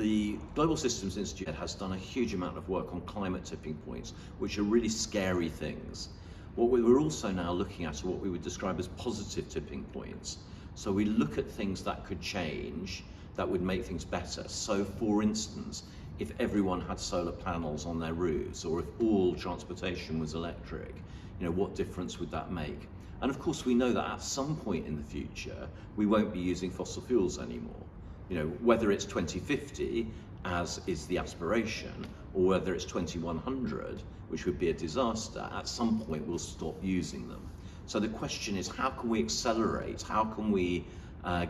The Global Systems Institute has done a huge amount of work on climate tipping points, which are really scary things. What we're also now looking at are what we would describe as positive tipping points. So we look at things that could change, that would make things better. So for instance, if everyone had solar panels on their roofs, or if all transportation was electric, what difference would that make? And of course we know that at some point in the future, we won't be using fossil fuels anymore. Whether it's 2050, as is the aspiration, or whether it's 2100, which would be a disaster, at some point we'll stop using them. So the question is, how can we accelerate? How can we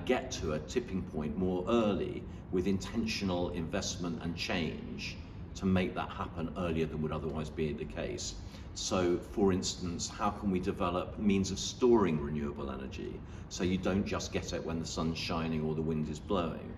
get to a tipping point more early with intentional investment and change to make that happen earlier than would otherwise be the case? So for instance, how can we develop means of storing renewable energy so you don't just get it when the sun's shining or the wind is blowing?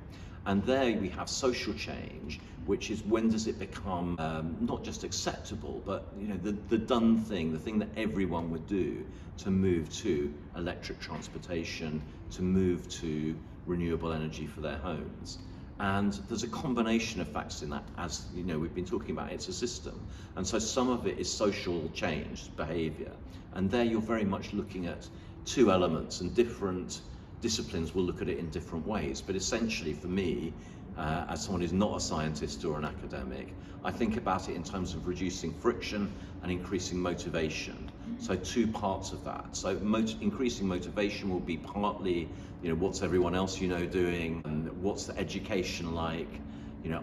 And there we have social change, which is when does it become not just acceptable, but the done thing, the thing that everyone would do to move to electric transportation, to move to renewable energy for their homes. And there's a combination of factors in that, as we've been talking about. It's a system, and so some of it is social change, behavior, and there you're very much looking at two elements, and different disciplines will look at it in different ways. But essentially for me, as someone who's not a scientist or an academic, I think about it in terms of reducing friction and increasing motivation. So two parts of that. So increasing motivation will be partly, what's everyone else doing, and what's the education like,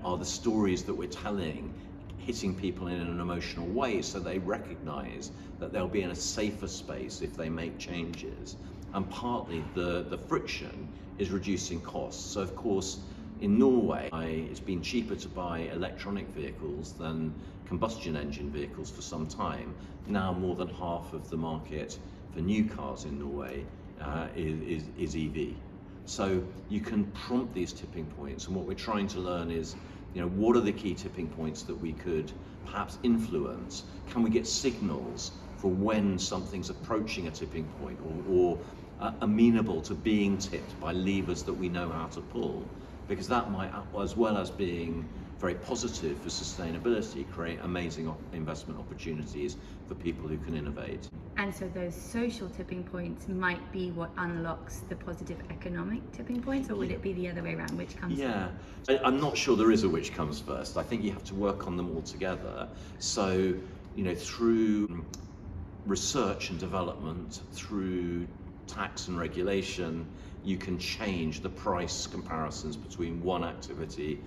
are the stories that we're telling hitting people in an emotional way so they recognize that they'll be in a safer space if they make changes. And partly the friction is reducing costs. So of course, in Norway, it's been cheaper to buy electronic vehicles than combustion engine vehicles for some time. Now more than half of the market for new cars in Norway is EV. So you can prompt these tipping points, and what we're trying to learn is, what are the key tipping points that we could perhaps influence? Can we get signals for when something's approaching a tipping point, or amenable to being tipped by levers that we know how to pull? Because that might, as well as being very positive for sustainability, create amazing investment opportunities for people who can innovate. And so those social tipping points might be what unlocks the positive economic tipping points, or would it be the other way around, which comes first? I'm not sure there is a which comes first. I think you have to work on them all together. So, through research and development, through tax and regulation, you can change the price comparisons between one activity,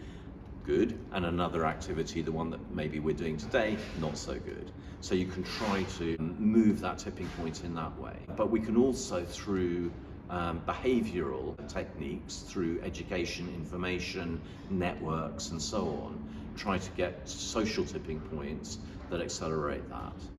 good, and another activity, the one that maybe we're doing today, not so good. So you can try to move that tipping point in that way. But we can also, through behavioral techniques, through education, information, networks, and so on, try to get social tipping points that accelerate that.